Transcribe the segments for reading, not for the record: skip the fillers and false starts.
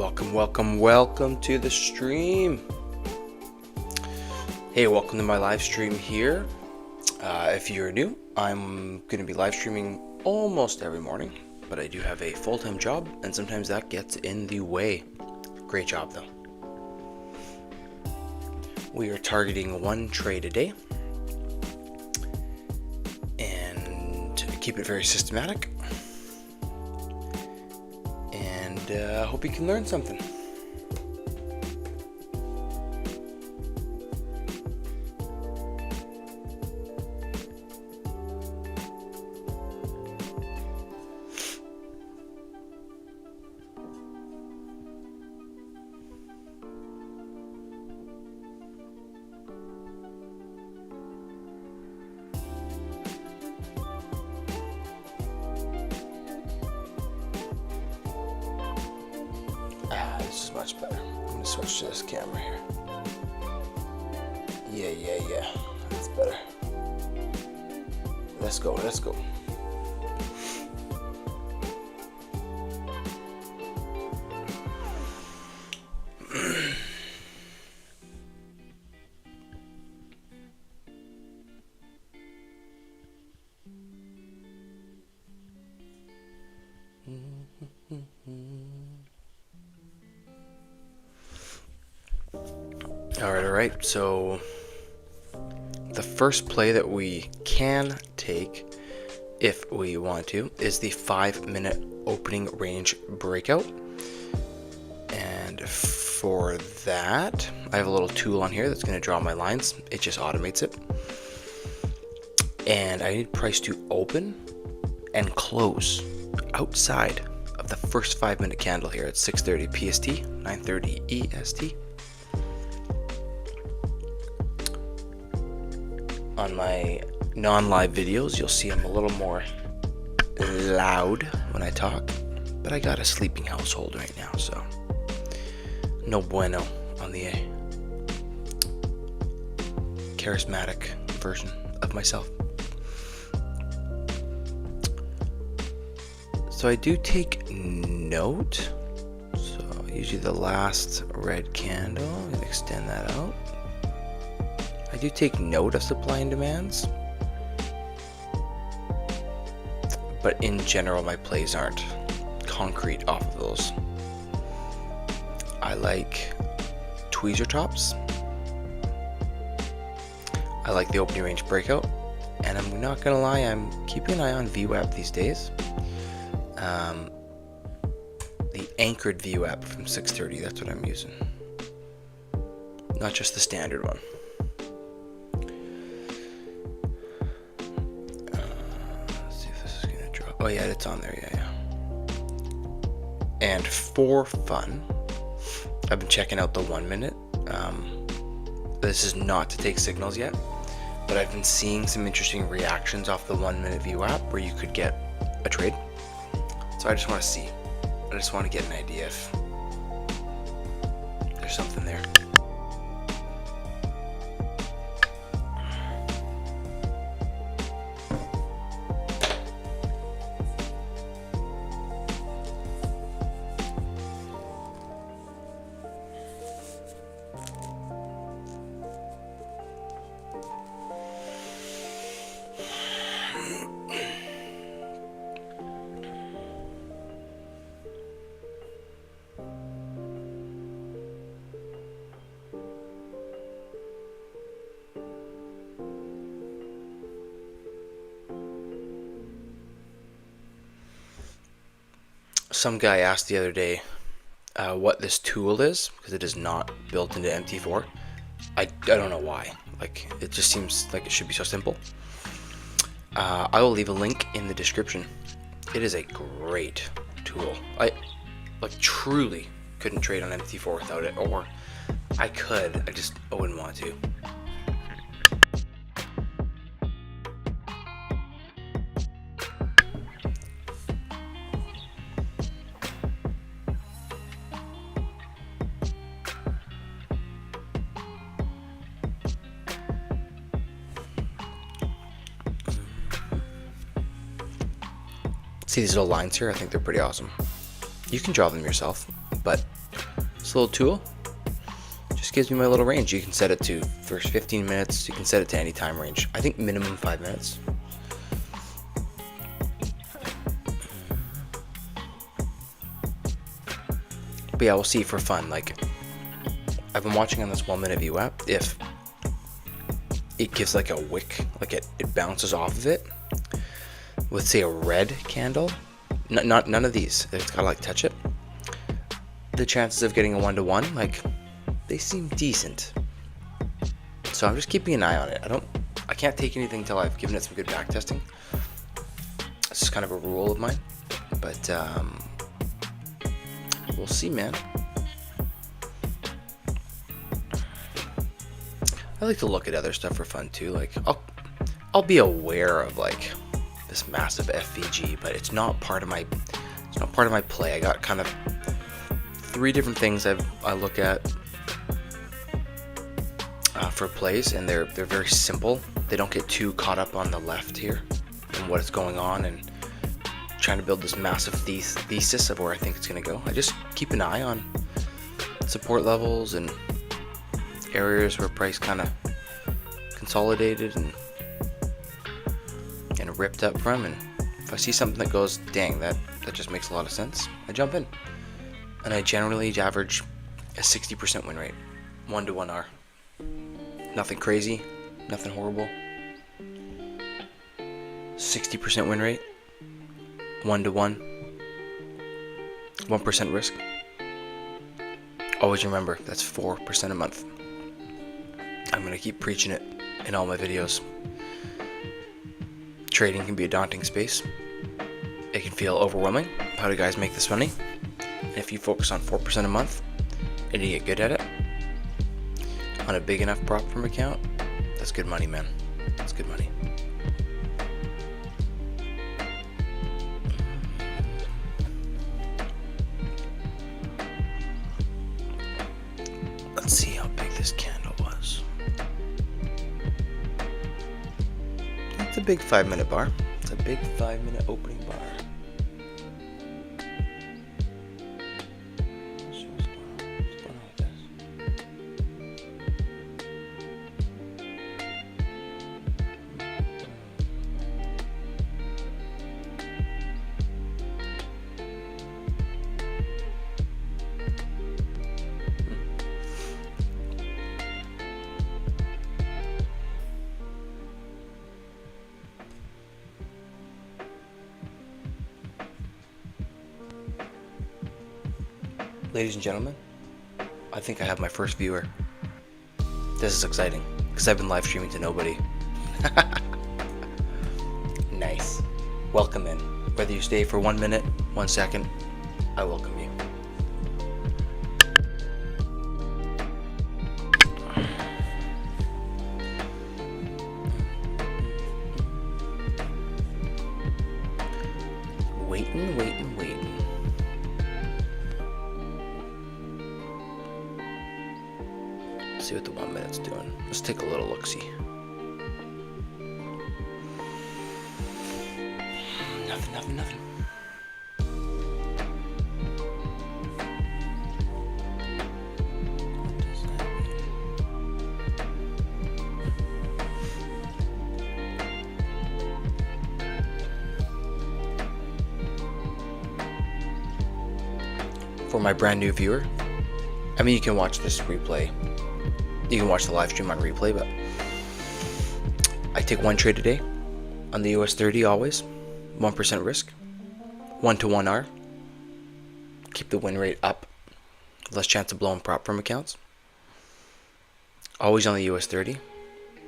Welcome to the stream. Hey, welcome to my live stream here. If you're new, I'm going to be live streaming almost every morning, but I do have a full-time job, and sometimes that gets in the way. Great job, though. We are targeting one trade a day, and keep it very systematic. And hope you can learn something. This is much better. I'm gonna switch to this camera here. Yeah. That's better. Let's go. All right. So the first play that we can take, if we want to, is the 5-minute opening range breakout. And for that, I have a little tool on here that's going to draw my lines. It just automates it. And I need price to open and close outside of the first 5-minute candle here at 6:30 PST, 9:30 EST. On my non-live videos, you'll see I'm a little more loud when I talk, but I got a sleeping household right now, so no bueno on the charismatic version of myself. So I do take note. So usually the last red candle, I'm gonna extend that out. I do take note of supply and demands, but in general my plays aren't concrete off of those. I like tweezer tops. I like the opening range breakout, and I'm not gonna lie, I'm keeping an eye on VWAP these days. The anchored VWAP from 6:30, that's what I'm using, not just the standard one. Oh yeah, it's on there, yeah. And for fun, I've been checking out the 1 minute. This is not to take signals yet, but I've been seeing some interesting reactions off the 1 minute VWAP where you could get a trade. So I just want to see. I just want to get an idea if there's something there. Some guy asked the other day what this tool is, because it is not built into MT4. I don't know why. Like, it just seems like it should be so simple. I will leave a link in the description. It is a great tool. I truly couldn't trade on MT4 without it, or I could, I wouldn't want to. See these little lines here? I think they're pretty awesome. You can draw them yourself, but This little tool just gives me my little range. You can set it to first 15 minutes. You can set it to any time range. I think minimum 5 minutes. But yeah, we'll see for fun. Like, I've been watching on this 1 minute view app if it gives like a wick, like it bounces off of it with, say, a red candle. None of these. It's gotta like touch it. The chances of getting a 1-to-1, like, they seem decent. So I'm just keeping an eye on it. I can't take anything until I've given it some good back testing. It's just kind of a rule of mine. But we'll see, man. I like to look at other stuff for fun too. Like, I'll be aware of like this massive FVG, but it's not part of my play. I got kind of 3 different things I look at for plays, and they're very simple. They don't get too caught up on the left here and what is going on and trying to build this massive thesis of where I think it's going to go. I just keep an eye on support levels and areas where price kind of consolidated and ripped up from, and if I see something that goes, dang, that just makes a lot of sense, I jump in. And I generally average a 60% win rate, 1-to-1 R. Nothing crazy, nothing horrible. 60% win rate, 1-to-1, 1% risk. Always remember, that's 4% a month. I'm going to keep preaching it in all my videos. Trading can be a daunting space. It can feel overwhelming. How do guys make this money? And if you focus on 4% a month and you get good at it on a big enough prop firm account, that's good money, man. That's good money. Let's see how big this candle was. It's a big 5-minute bar. It's a big 5-minute opening bar. Let's see what's going on with this. Ladies and gentlemen, I think I have my first viewer. This is exciting, because I've been live streaming to nobody. Nice. Welcome in. Whether you stay for 1 minute, 1 second, I welcome you. Waiting. See what the 1 minute's doing. Let's take a little look-see. Nothing. What does that mean? For my brand new viewer, I mean, you can watch this replay. You can watch the live stream on replay, but I take 1 trade a day on the US30 always. 1% risk. 1-to-1 R. Keep the win rate up. Less chance of blowing prop firm accounts. Always on the US30.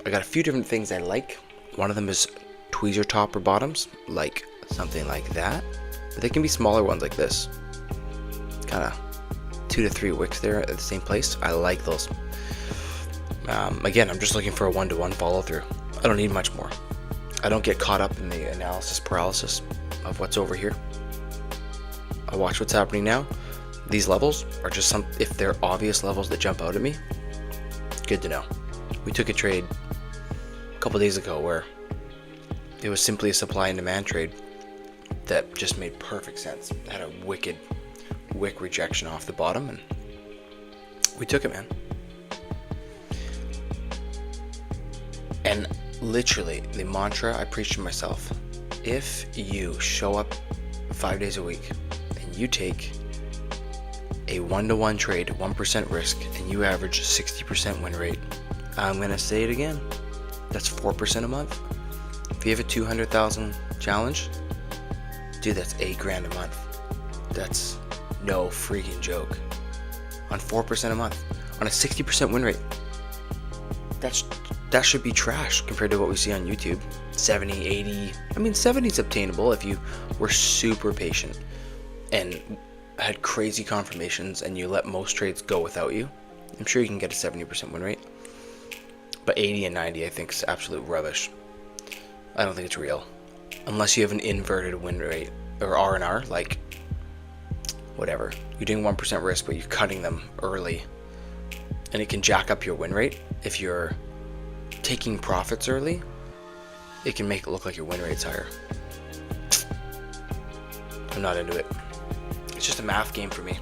I got a few different things I like. One of them is tweezer top or bottoms, like something like that. But they can be smaller ones like this. Kind of 2 to 3 wicks there at the same place. I like those. Again, I'm just looking for a 1-to-1 follow through. I don't need much more. I don't get caught up in the analysis paralysis of what's over here. I watch what's happening now. These levels are just if they're obvious levels that jump out at me, good to know. We took a trade a couple days ago where it was simply a supply and demand trade that just made perfect sense. It had a wick rejection off the bottom, and We took it, man. And literally, the mantra I preach to myself, if you show up 5 days a week and you take a 1-to-1 trade, 1% risk, and you average 60% win rate, I'm going to say it again, that's 4% a month. If you have a 200,000 challenge, dude, that's $8,000 a month. That's no freaking joke. On 4% a month, on a 60% win rate, that should be trash compared to what we see on YouTube. 70, 80. I mean, 70 is obtainable if you were super patient and had crazy confirmations and you let most trades go without you. I'm sure you can get a 70% win rate. But 80 and 90, I think, is absolute rubbish. I don't think it's real. Unless you have an inverted win rate or R&R, like whatever. You're doing 1% risk, but you're cutting them early. And it can jack up your win rate. If you're taking profits early, it can make it look like your win rate's higher. I'm not into it. It's just a math game for me.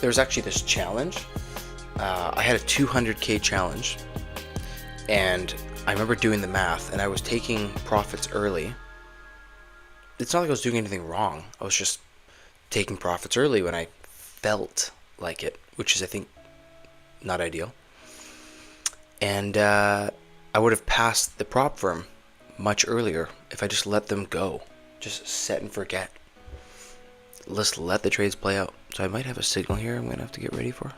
There's actually this challenge. I had a 200K challenge, and I remember doing the math, and I was taking profits early. It's not like I was doing anything wrong. I was just taking profits early when I felt like it, which is, I think, not ideal. And I would have passed the prop firm much earlier if I just let them go. Just set and forget. Let's let the trades play out. So I might have a signal here I'm going to have to get ready for.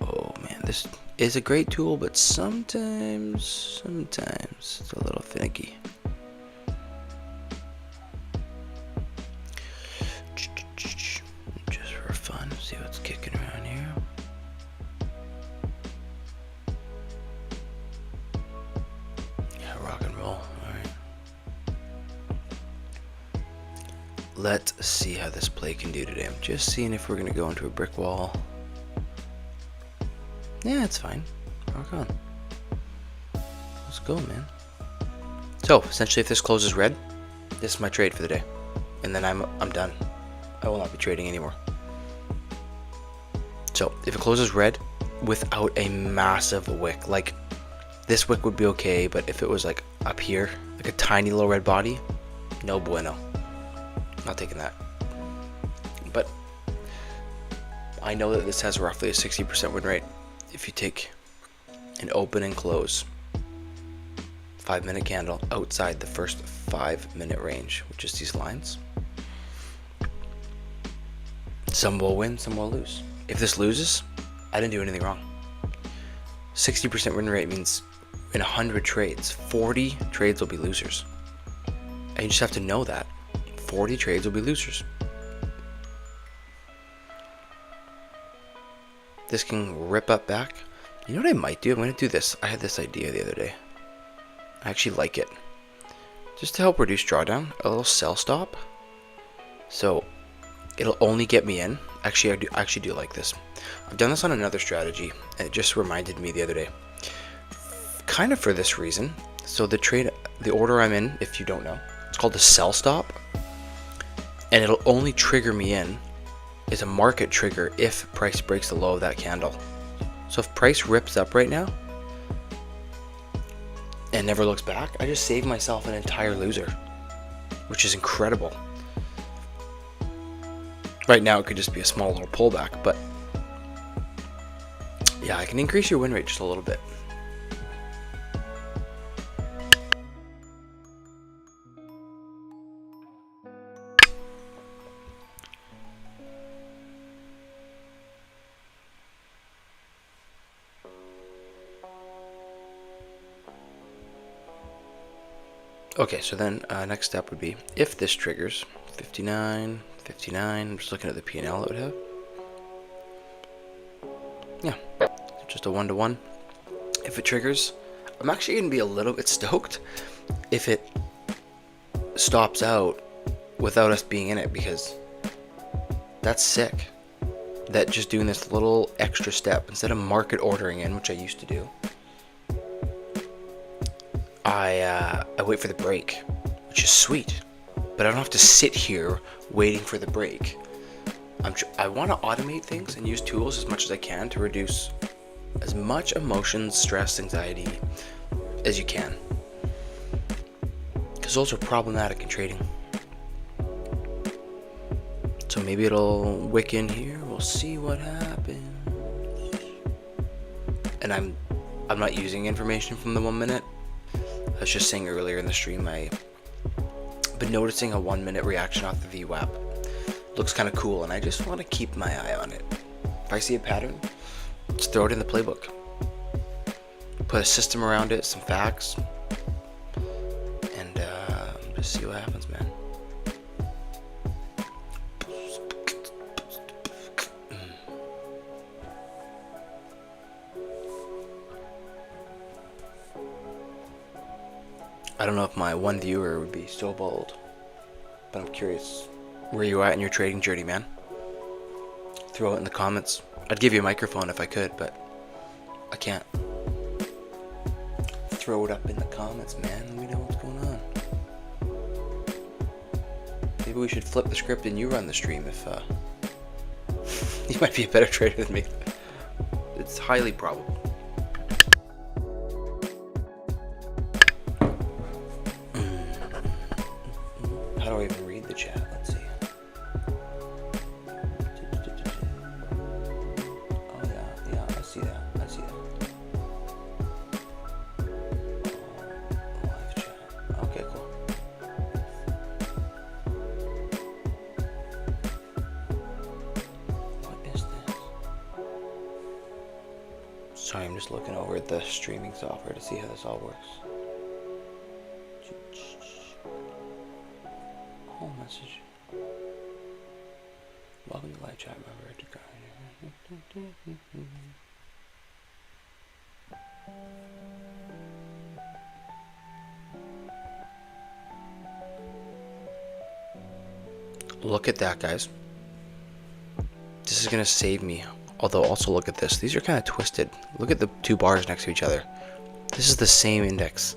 Oh man, this is a great tool, but sometimes it's a little finicky. Just for fun, see what's kicking around here. Yeah, rock and roll. Let's see how this play can do today. I'm just seeing if we're going to go into a brick wall. Yeah, it's fine. Rock on. Let's go, man. So, essentially, if this closes red, this is my trade for the day. And then I'm done. I will not be trading anymore. So, if it closes red without a massive wick, like this wick would be okay, but if it was like up here, like a tiny little red body, no bueno. Not taking that. But I know that this has roughly a 60% win rate if you take an open and close 5-minute candle outside the first 5-minute range, which is these lines. Some will win, some will lose. If this loses, I didn't do anything wrong. 60% win rate means in 100 trades, 40 trades will be losers. And you just have to know that. 40 trades will be losers. This can rip up back. You know what I might do? I'm going to do this. I had this idea the other day. I actually like it. Just to help reduce drawdown, a little sell stop. So it'll only get me in. Actually, I actually do like this. I've done this on another strategy, and it just reminded me the other day. Kind of for this reason. So the order I'm in, if you don't know, it's called the sell stop. And it'll only trigger me in is a market trigger if price breaks the low of that candle. So if price rips up right now and never looks back, I just save myself an entire loser, which is incredible. Right now it could just be a small little pullback, but yeah, I can increase your win rate just a little bit. Okay, so then next step would be if this triggers 59, 59. I'm just looking at the P&L it would have. Yeah, just a 1-to-1. If it triggers, I'm actually going to be a little bit stoked if it stops out without us being in it, because that's sick. that just doing this little extra step, instead of market ordering in, which I used to do, I wait for the break, which is sweet, but I don't have to sit here waiting for the break. I want to automate things and use tools as much as I can to reduce as much emotions, stress, anxiety as you can, because those are problematic in trading. So maybe it'll wick in here. We'll see what happens. And I'm not using information from the 1 minute. I was just saying earlier in the stream, I've been noticing a 1 minute reaction off the VWAP. Looks kind of cool, and I just want to keep my eye on it. If I see a pattern, just throw it in the playbook. Put a system around it, some facts, and just see what happens, man. I don't know if my one viewer would be so bold, but I'm curious where you at in your trading journey, man. Throw it in the comments. I'd give you a microphone if I could, but I can't. Throw it up in the comments, man. Let me know what's going on. Maybe we should flip the script and you run the stream if you might be a better trader than me. It's highly probable. How do I even read the chat? Let's see. Oh yeah, I see that. Live chat. Okay, cool. What is this? Sorry, I'm just looking over at the streaming software to see how this all works. Whole message. Welcome to live chat, member. Look at that, guys. This is gonna save me. Although, also look at this. These are kind of twisted. Look at the two bars next to each other. This is the same index,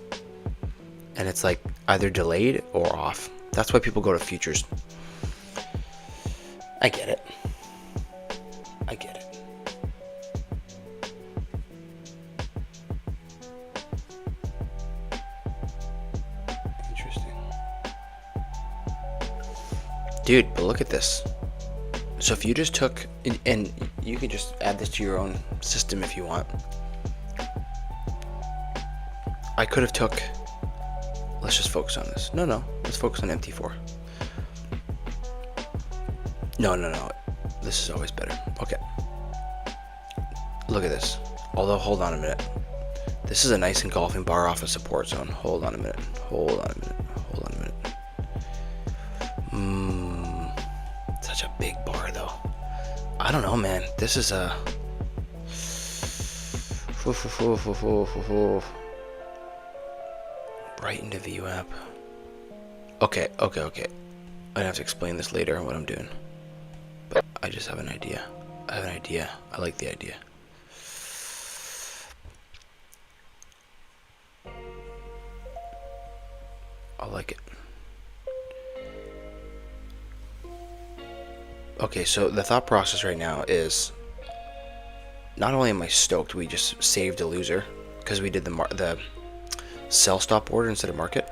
and it's like either delayed or off. That's why people go to futures. I get it. Interesting. Dude, but look at this. So if you just took, and you can just add this to your own system if you want. I could have took, let's just focus on this. No, let's focus on MT4. No, this is always better. Okay. Look at this. Although, hold on a minute. This is a nice engulfing bar off a support zone. Hold on a minute. Such a big bar though. I don't know, man. This is a right into VWAP. Okay. I'd have to explain this later what I'm doing. But I just have an idea. I like the idea. I like it. Okay, so the thought process right now is, not only am I stoked we just saved a loser because we did the sell stop order instead of market.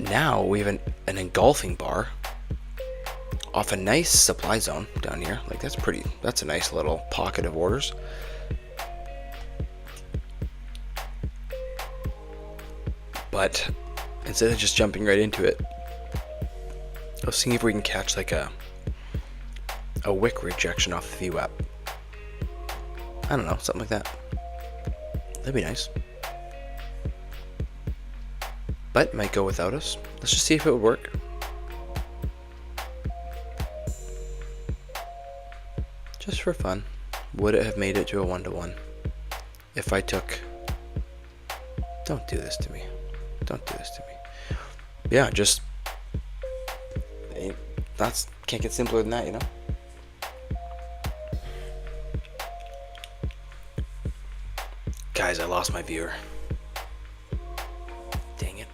Now we have an engulfing bar off a nice supply zone down here. Like that's a nice little pocket of orders. But instead of just jumping right into it, I was seeing if we can catch like a wick rejection off the VWAP. I don't know, something like that. That'd be nice. But it might go without us. Let's just see if it would work. Just for fun. Would it have made it to a 1-to-1 if I took... Don't do this to me. Yeah, just... Can't get simpler than that, you know? Guys, I lost my viewer. Dang it.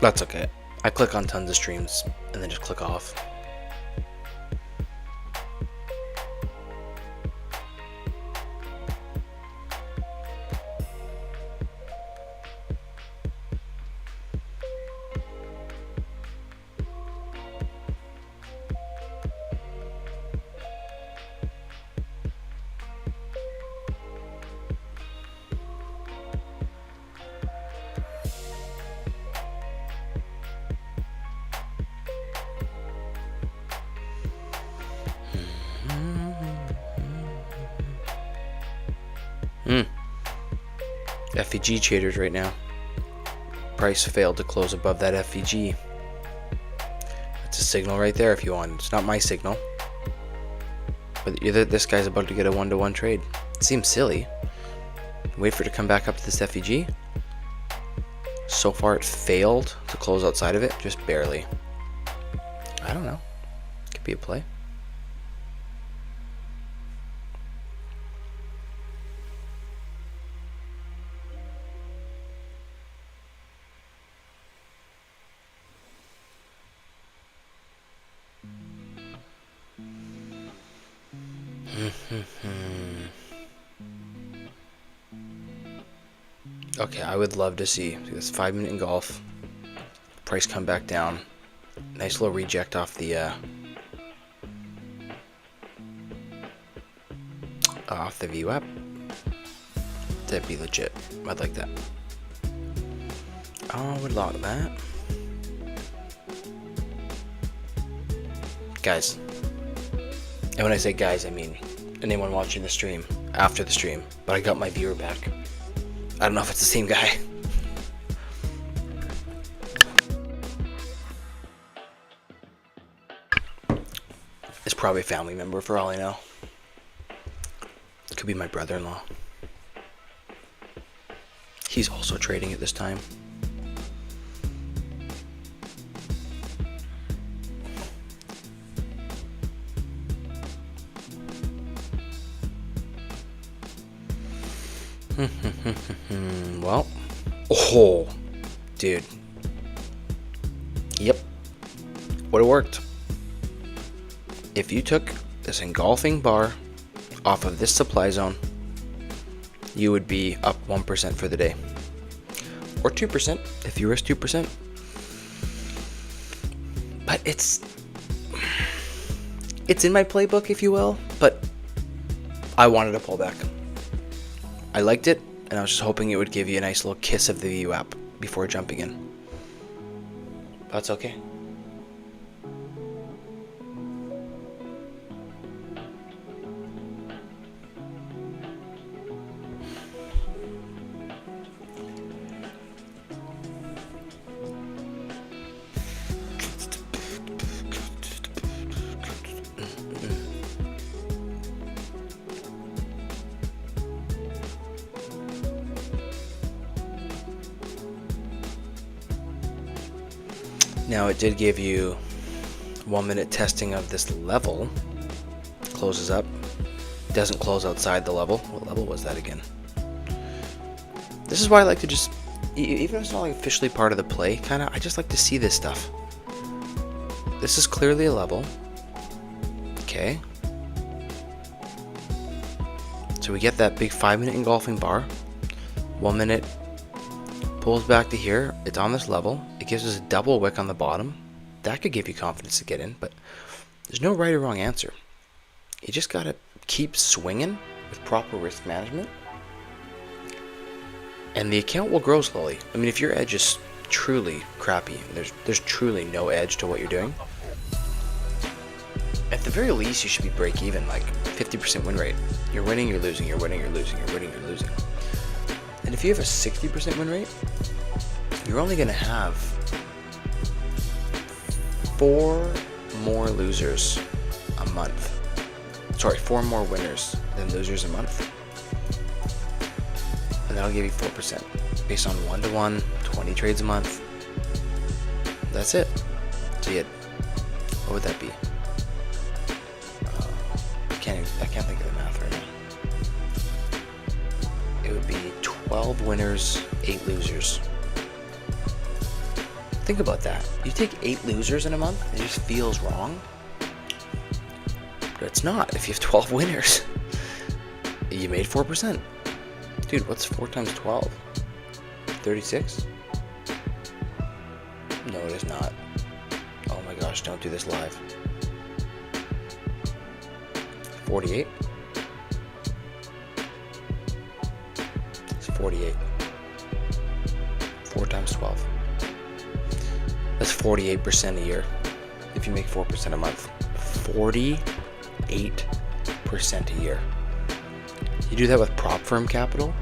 That's okay. I click on tons of streams and then just click off. FEG traders right now. Price failed to close above that FEG. That's a signal right there if you want. It's not my signal. But either this guy's about to get a 1-to-1 trade. It seems silly. Wait for it to come back up to this FEG. So far it failed to close outside of it, just barely. I don't know. Could be a play. Okay, I would love to see this 5-minute engulf. Price come back down. Nice little reject off the VWAP. That'd be legit. I'd like that. I would love that. Guys. And when I say guys, I mean anyone watching the stream after the stream. But I got my viewer back. I don't know if it's the same guy. It's probably a family member for all I know. It could be my brother-in-law. He's also trading at this time. Well, oh, dude. Yep, would have worked. If you took this engulfing bar off of this supply zone, you would be up 1% for the day. Or 2% if you risk 2%. But it's in my playbook, if you will, but I wanted to pull back. I liked it, and I was just hoping it would give you a nice little kiss of the VWAP before jumping in. That's okay. Now it did give you 1 minute testing of this level. Closes up. Doesn't close outside the level. What level was that again? This is why I like to just, even if it's not like officially part of the play, I just like to see this stuff. This is clearly a level. Okay. So we get that big 5-minute engulfing bar. 1 minute pulls back to here. It's on this level. It gives us a double wick on the bottom. That could give you confidence to get in, but there's no right or wrong answer. You just gotta keep swinging with proper risk management, and the account will grow slowly. I mean, if your edge is truly crappy, there's truly no edge to what you're doing, at the very least you should be break even, like 50% win rate. You're winning, you're losing, you're winning, you're losing, you're winning, you're losing. And if you have a 60% win rate, you're only going to have 4 more losers a month. Sorry, 4 more winners than losers a month. and that'll give you 4% based on 1-to-1, 20 trades a month. That's it. So you had, what would that be? I can't think of the math right now. It would be 12 winners, 8 losers. Think about that. You take 8 losers in a month, it just feels wrong. But it's not if you have 12 winners. You made 4%. Dude, what's 4 times 12? 36? No, it is not. Oh my gosh, don't do this live. 48? It's 48. 4 times 12. That's 48% a year. If you make 4% a month. 48% a year. You do that with prop firm capital,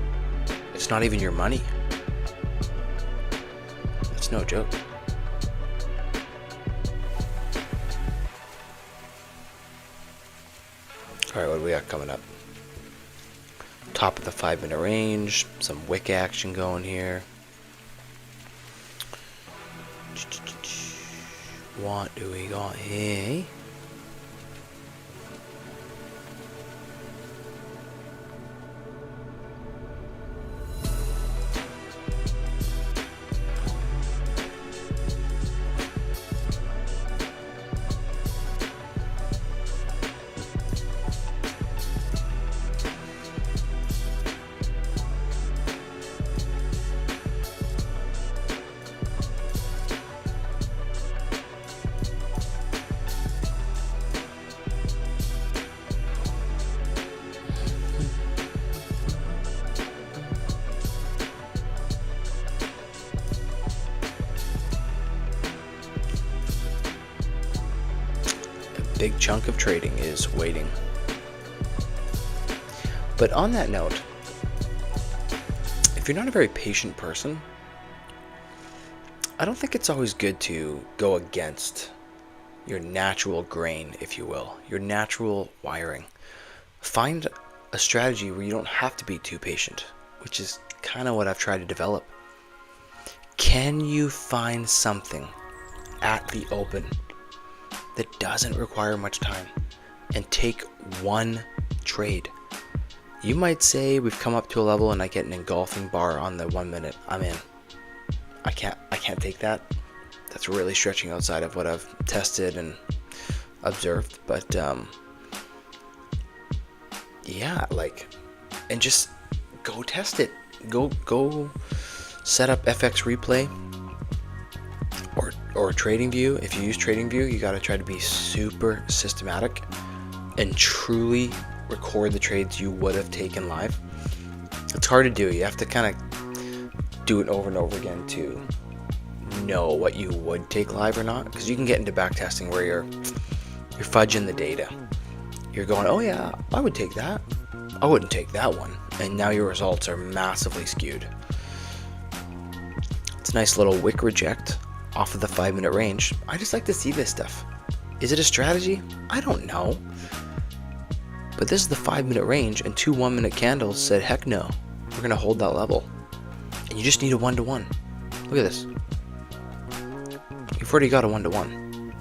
it's not even your money. That's no joke. Alright, what do we got coming up? Top of the 5-minute range, some wick action going here. What do we got here? Big chunk of trading is waiting. But on that note, if you're not a very patient person, I don't think it's always good to go against your natural grain, if you will, your natural wiring. Find a strategy where you don't have to be too patient, which is kind of what I've tried to develop. Can you find something at the open that doesn't require much time and take one trade? You might say we've come up to a level and I get an engulfing bar on the 1 minute. I'm in. I can't take that. That's really stretching outside of what I've tested and observed. But yeah, like, and just go test it. Go set up FX replay or TradingView. If you use TradingView, you got to try to be super systematic and truly record the trades you would have taken live. It's hard to do. You have to kind of do it over and over again to know what you would take live or not, because you can get into back testing where you're fudging the data. You're going, oh yeah, I would take that. I wouldn't take that one. And now your results are massively skewed. It's a nice little wick reject off of the 5-minute range. I just like to see this stuff. Is it a strategy? I don't know. But this is the 5-minute range, and 2 1-minute candles said, heck no, we're going to hold that level. And you just need a 1-to-1. Look at this. You've already got a 1-to-1.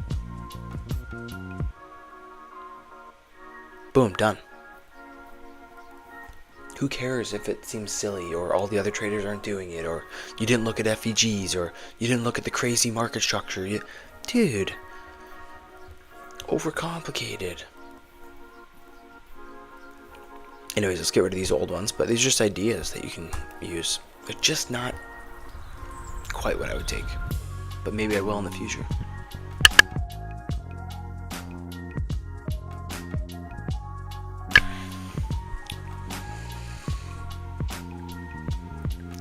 Boom, done. Who cares if it seems silly, or all the other traders aren't doing it, or you didn't look at FEGs, or you didn't look at the crazy market structure. Dude, overcomplicated. Anyways, let's get rid of these old ones, but these are just ideas that you can use. They're just not quite what I would take, but maybe I will in the future.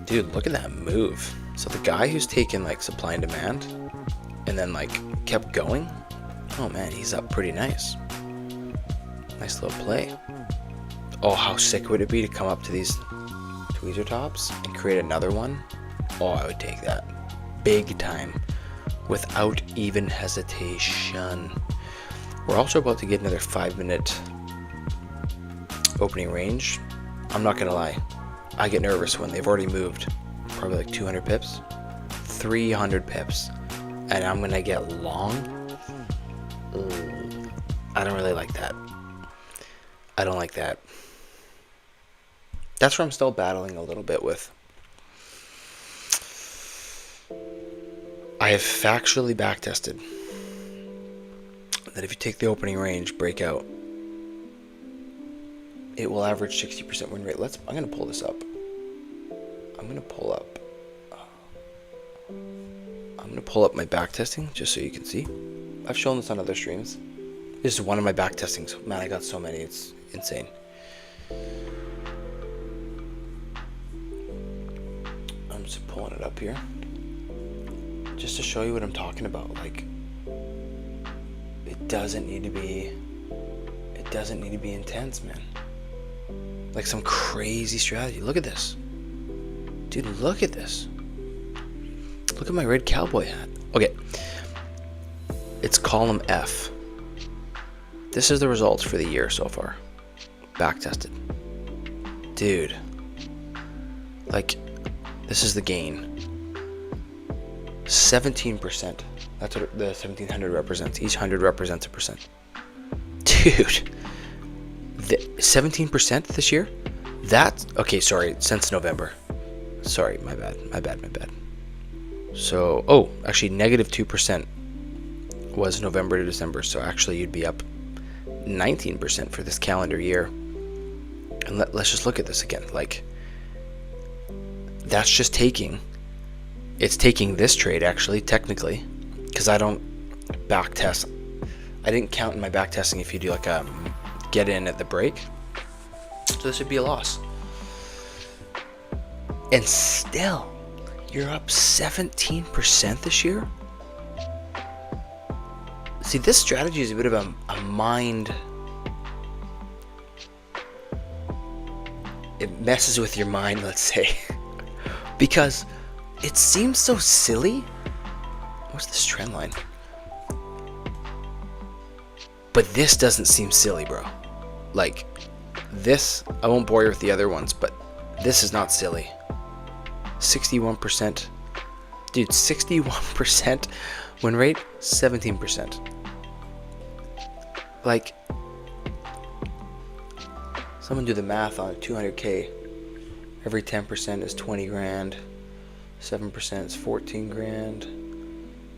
Dude, look at that move. So the guy who's taken like supply and demand and then like kept going, oh man, he's up pretty nice. Nice little play. Oh, how sick would it be to come up to these tweezer tops and create another one? Oh, I would take that big time without even hesitation. We're also about to get another 5-minute opening range. I'm not gonna lie, I get nervous when they've already moved probably like 200 pips, 300 pips, and I'm gonna get long. I don't really like that. I don't like that. That's where I'm still battling a little bit with. I have factually backtested that if you take the opening range, break out, it will average 60% win rate. I'm gonna pull this up. I'm gonna pull up my backtesting just so you can see. I've shown this on other streams. This is one of my backtestings. Man, I got so many, it's insane. I'm just pulling it up here just to show you what I'm talking about. Like, it doesn't need to be intense, man. Like some crazy strategy. Look at this. Dude, look at this. Look at my red cowboy hat. Okay. It's column F. This is the results for the year so far. Backtested. Dude. Like, this is the gain. 17%. That's what the 1700 represents. Each 100 represents a percent. Dude. 17% this year? That's okay, sorry, since November. Sorry, my bad. So, actually negative 2% was November to December. So actually you'd be up 19% for this calendar year. And let's just look at this again. Like, that's just taking this trade actually, technically, because I don't backtest. I didn't count in my backtesting if you do like a get in at the break. So this would be a loss. And still, you're up 17% this year. See, this strategy is a bit of a mind. It messes with your mind, let's say. Because it seems so silly. What's this trend line? But this doesn't seem silly, bro. Like, this, I won't bore you with the other ones, but this is not silly. 61%. Dude, 61% win rate, 17%. Like, someone do the math on 200K. Every 10% is 20 grand. 7% is 14 grand.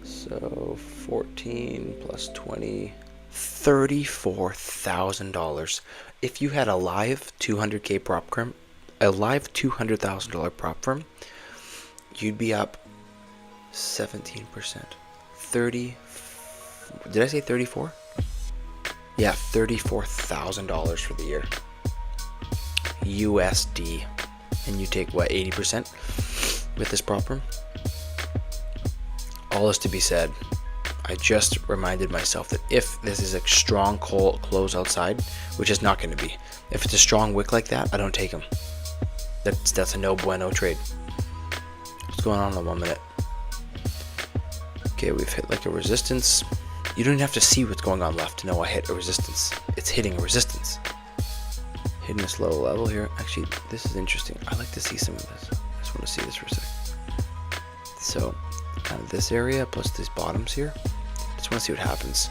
So 14 plus 20, $34,000. If you had a live 200K prop firm, a live $200,000 prop firm, you'd be up 17%. 30. Did I say 34? Yeah, $34,000 for the year. USD. And you take what, 80% with this prop firm? All is to be said. I just reminded myself that if this is a strong close outside, which is not going to be, if it's a strong wick like that, I don't take them. That's a no bueno trade. What's going on in the 1 minute? Okay, we've hit like a resistance. You don't even have to see what's going on left to know I hit a resistance. It's hitting a resistance. Hitting this low level here. Actually, this is interesting. I like to see some of this. I just want to see this for a sec. So, kind of this area plus these bottoms here. Just want to see what happens.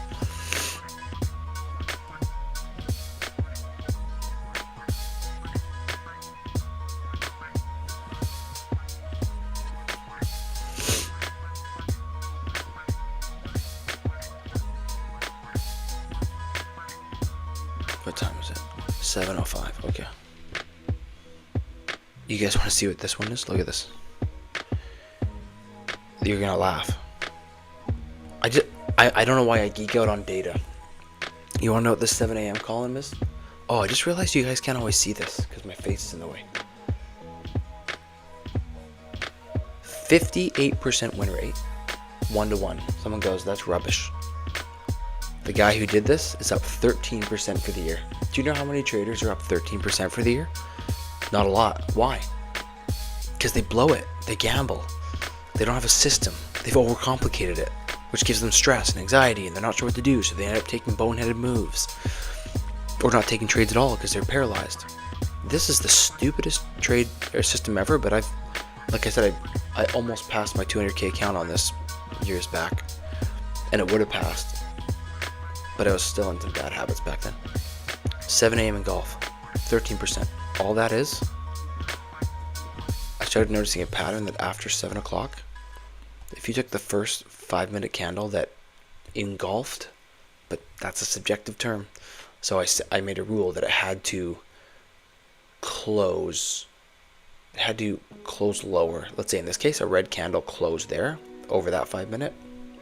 What time is it? 7:05. Okay. You guys want to see what this one is? Look at this. You're gonna laugh. I don't know why I geek out on data. You wanna know what this 7 a.m. column is? Oh, I just realized you guys can't always see this because my face is in the way. 58% win rate, 1-to-1. Someone goes, that's rubbish. The guy who did this is up 13% for the year. Do you know how many traders are up 13% for the year? Not a lot. Why? Because they blow it. They gamble. They don't have a system. They've overcomplicated it, which gives them stress and anxiety, and they're not sure what to do, so they end up taking boneheaded moves. Or not taking trades at all because they're paralyzed. This is the stupidest trade or system ever, but like I said, I almost passed my 200K account on this years back, and it would have passed, but I was still into bad habits back then. 7 a.m. in golf, 13%. All that is, I started noticing a pattern that after 7 o'clock, if you took the first 5-minute candle that engulfed, but that's a subjective term, so I made a rule that it had to close lower. Let's say in this case a red candle closed there over that 5-minute,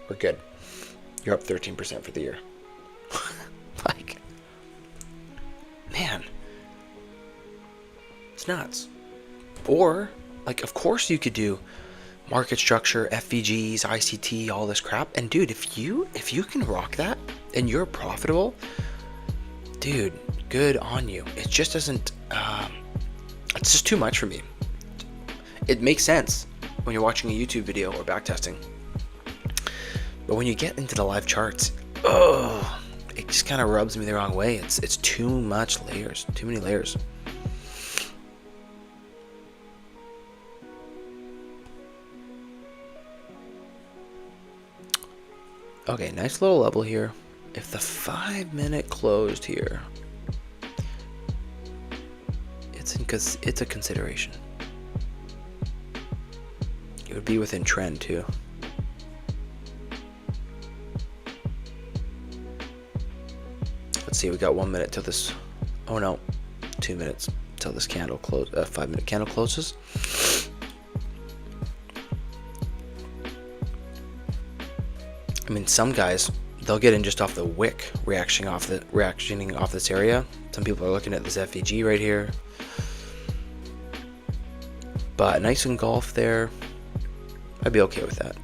we're good. You're up 13% for the year. Like, man, it's nuts. Or like, of course you could do market structure, FVGs, ICT, all this crap, and dude, if you can rock that and you're profitable, dude, good on you. It just doesn't it's just too much for me. It makes sense when you're watching a YouTube video or backtesting, but when you get into the live charts, it just kind of rubs me the wrong way. It's too much layers, too many layers. Okay, nice little level here. If the 5-minute closed here, it's a consideration. It would be within trend too. Let's see, we got 1 minute till this. Oh no, 2 minutes till this candle close. 5-minute candle closes. I mean, some guys, they'll get in just off the wick, reactioning off this area. Some people are looking at this FVG right here. But nice engulf there. I'd be okay with that.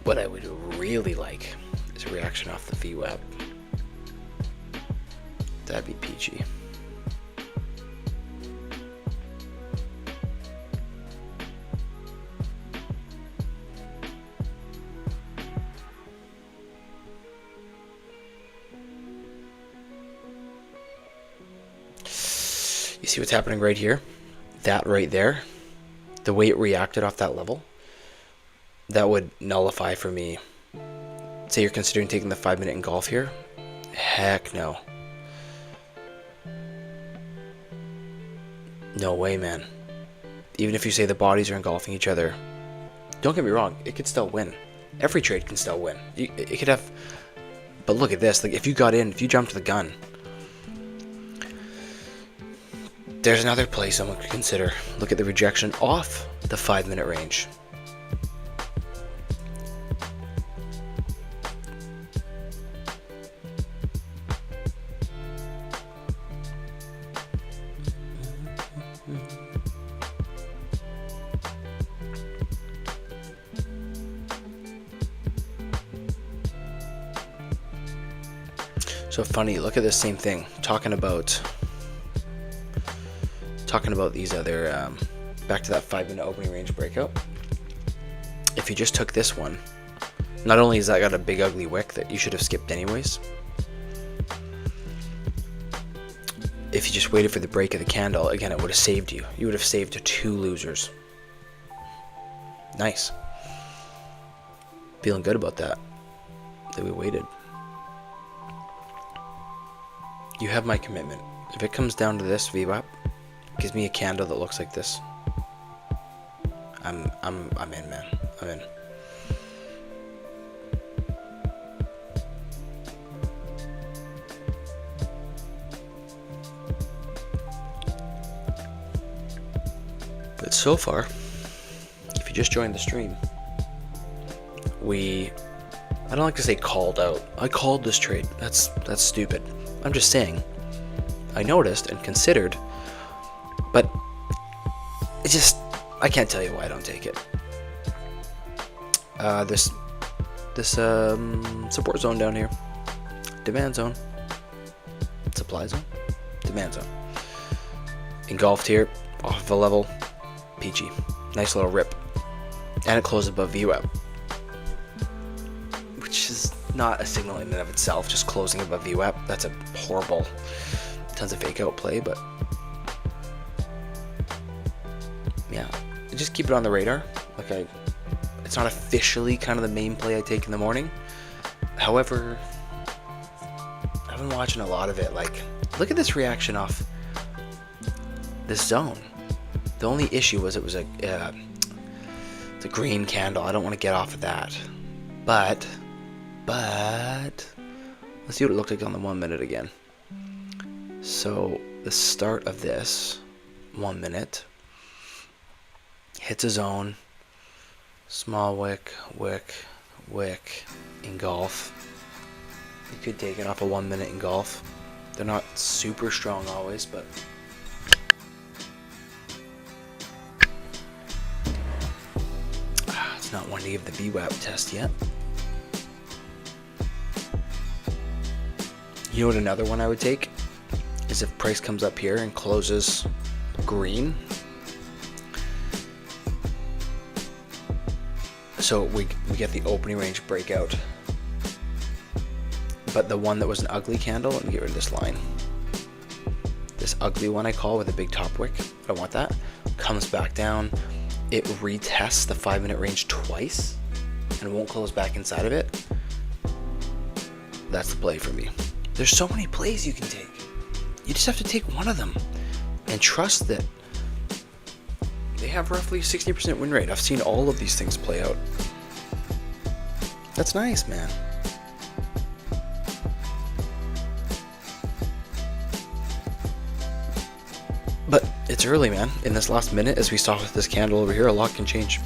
What I would really like is a reaction off the VWAP. That'd be peachy. You see what's happening right here? That right there, the way it reacted off that level, that would nullify for me. Say you're considering taking the 5-minute engulf here. Heck no. No way, man. Even if you say the bodies are engulfing each other, don't get me wrong, it could still win. Every trade can still win. It could have, but look at this. Like, if you jumped the gun, there's another play someone could consider. Look at the rejection off the 5-minute range. So funny, look at this same thing, talking about these other, back to that 5-minute opening range breakout. If you just took this one, not only has that got a big ugly wick that you should have skipped anyways, if you just waited for the break of the candle, again, it would have saved you. You would have saved 2 losers. Nice. Feeling good about that we waited. You have my commitment. If it comes down to this VWAP, gives me a candle that looks like this, I'm in, man. I'm in. But so far, if you just joined the stream, I don't like to say called out. I called this trade. That's stupid. I'm just saying, I noticed and considered It just, I can't tell you why I don't take it. This support zone down here, demand zone, supply zone, demand zone. Engulfed here, off of a level, peachy, nice little rip, and it closed above VWAP, which is not a signal in and of itself. Just closing above VWAP, that's a horrible, tons of fake out play, but yeah, just keep it on the radar. Like it's not officially kind of the main play I take in the morning. However, I've been watching a lot of it. Like, look at this reaction off this zone. The only issue was it was a green candle. I don't want to get off of that. But let's see what it looked like on the 1 minute again. So the start of this 1 minute hits a zone, small wick, engulf. You could take it off a 1 minute engulf. They're not super strong always, but it's not one to give the VWAP test yet. You know what another one I would take is if price comes up here and closes green. So we get the opening range breakout. But the one that was an ugly candle, let me get rid of this line. This ugly one I call with a big top wick, I don't want that. Comes back down, it retests the 5 minute range twice and won't close back inside of it. That's the play for me. There's so many plays you can take. You just have to take one of them and trust that they have roughly 60% win rate. I've seen all of these things play out. That's nice, man. But it's early, man. In this last minute, as we saw with this candle over here, a lot can change.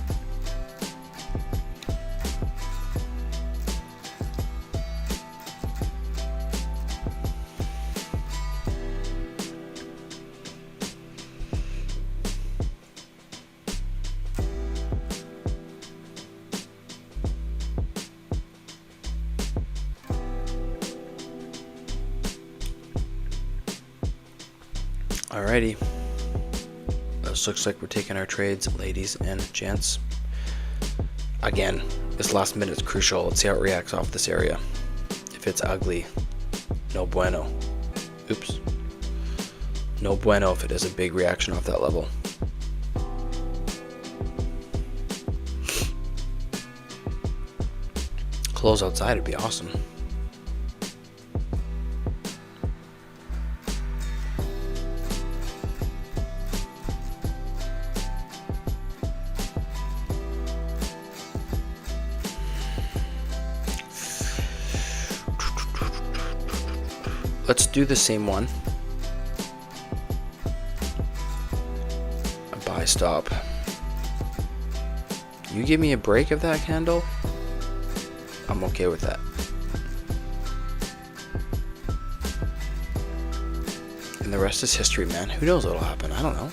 Alrighty, this looks like we're taking our trades, ladies and gents. Again, this last minute is crucial. Let's see how it reacts off this area. If it's ugly, no bueno. Oops. No bueno if it is a big reaction off that level. Close outside would be awesome. Let's do the same one. A buy stop. You give me a break of that candle, I'm okay with that. And the rest is history, man. Who knows what'll happen? I don't know.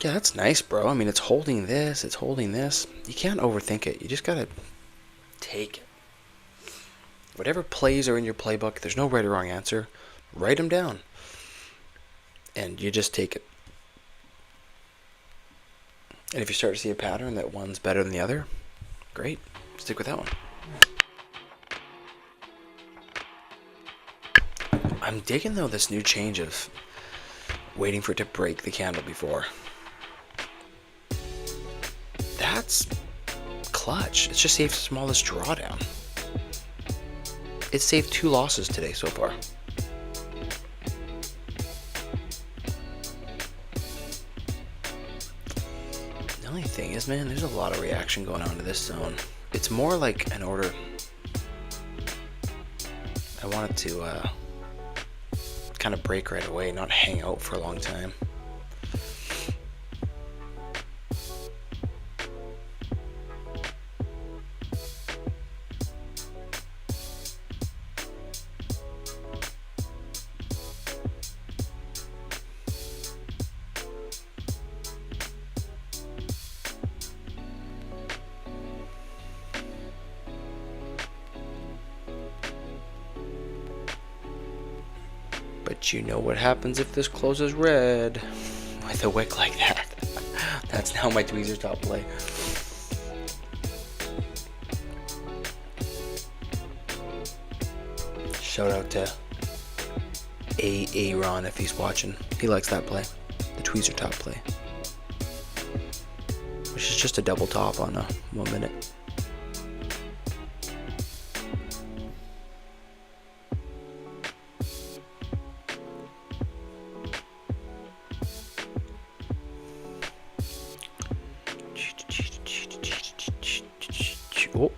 Yeah, that's nice, bro. I mean, it's holding this, it's holding this. You can't overthink it. You just gotta take it. Whatever plays are in your playbook, there's no right or wrong answer. Write them down. And you just take it. And if you start to see a pattern that one's better than the other, great. Stick with that one. I'm digging, though, this new change of waiting for it to break the candle before. That's clutch. It's just saved the smallest drawdown. It's saved 2 losses today so far. The only thing is, man, there's a lot of reaction going on to this zone. It's more like an order. I want it to kind of break right away, not hang out for a long time. But you know what happens if this closes red with a wick like that. That's now my tweezer top play. Shout out to Aaron if he's watching. He likes that play, the tweezer top play, which is just a double top on a 1 minute.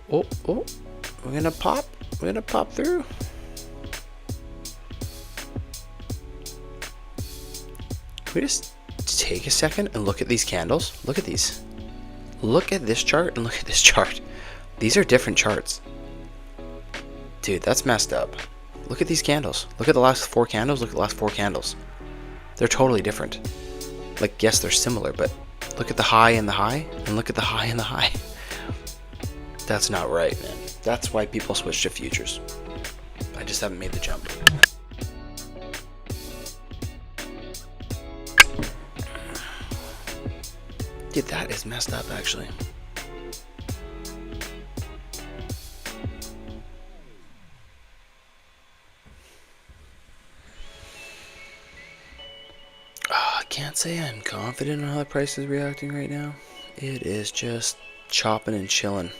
Oh, we're gonna pop through. Can we just take a second and look at these candles? Look at these. Look at this chart and look at this chart. These are different charts. Dude, that's messed up. Look at these candles. Look at the last 4 candles. Look at the last 4 candles. They're totally different. Like, yes, they're similar, but look at the high and the high, and look at the high and the high. That's not right, man. That's why people switch to futures. I just haven't made the jump. Dude, that is messed up, actually. I can't say I'm confident on how the price is reacting right now. It is just chopping and chilling.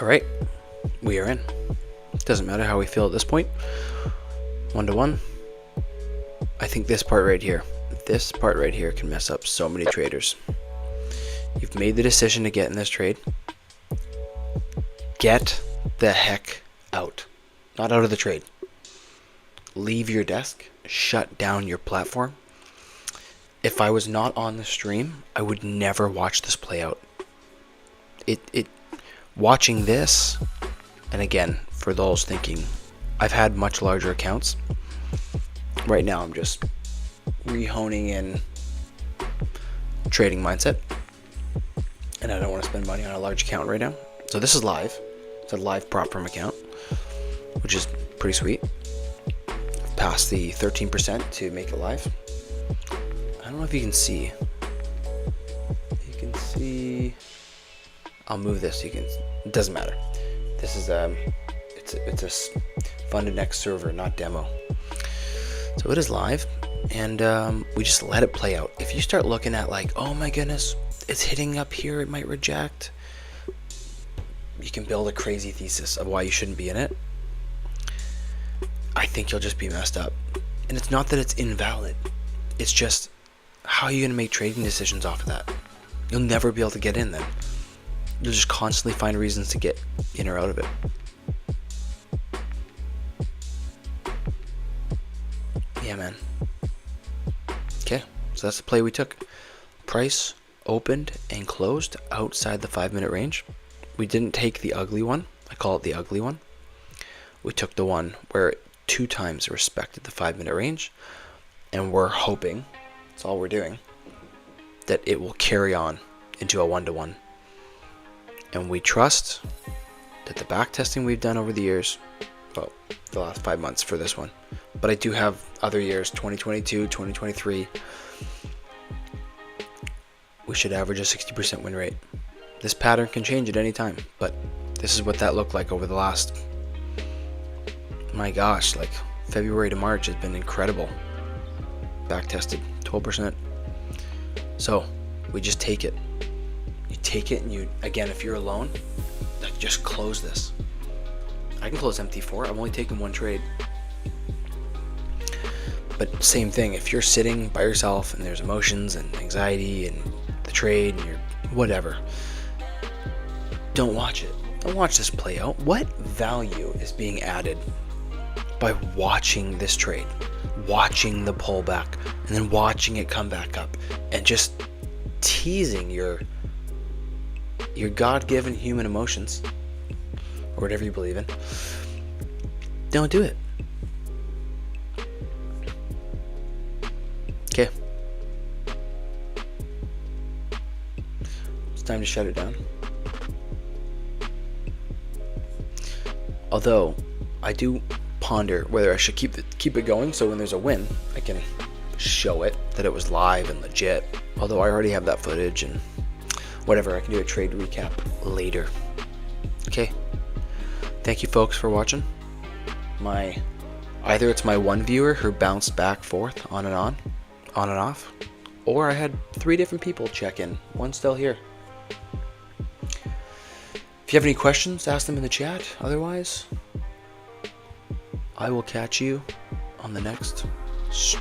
All right, we are in. Doesn't matter how we feel at this point. 1 to 1. I think this part right here can mess up so many traders. You've made the decision to get in this trade. Get the heck out. Not out of the trade. Leave your desk. Shut down your platform. If I was not on the stream, I would never watch this play out. Watching this, and again, for those thinking, I've had much larger accounts. Right now, I'm just rehoning in trading mindset, and I don't want to spend money on a large account right now. So this is live. It's a live prop firm account, which is pretty sweet. I've passed the 13% to make it live. I don't know if you can see. You can see. I'll move this. You can. It doesn't matter. This is it's a funded next server, not demo. So it is live, and we just let it play out. If you start looking at like, oh my goodness, it's hitting up here, it might reject. You can build a crazy thesis of why you shouldn't be in it. I think you'll just be messed up. And it's not that it's invalid. It's just, how are you going to make trading decisions off of that? You'll never be able to get in then. You'll just constantly find reasons to get in or out of it. Yeah, man. Okay, so that's the play we took. Price opened and closed outside the 5-minute range. We didn't take the ugly one. I call it the ugly one. We took the one where it 2 times respected the 5-minute range, and we're hoping, that's all we're doing, that it will carry on into a 1 to 1. And we trust that the back testing we've done over the years, well, the last 5 months for this one, but I do have other years, 2022, 2023, we should average a 60% win rate. This pattern can change at any time, but this is what that looked like over the last, my gosh, like February to March has been incredible. Back tested 12%. So we just take it. You take it, and you, again, if you're alone, like, just close this. I can close MT4. I've only taken one trade. But same thing, if you're sitting by yourself and there's emotions and anxiety and the trade and you're whatever, don't watch it. Don't watch this play out. What value is being added by watching this trade, watching the pullback, and then watching it come back up, and just teasing your God-given human emotions, or whatever you believe in? Don't do it. Okay. It's time to shut it down. Although I do ponder whether I should keep it going, so when there's a win, I can show it that it was live and legit. Although I already have that footage and whatever, I can do a trade recap later. Okay. Thank you, folks, for watching. Either it's my one viewer who bounced back forth on and off, or I had 3 different people check in. One still here. If you have any questions, ask them in the chat. Otherwise, I will catch you on the next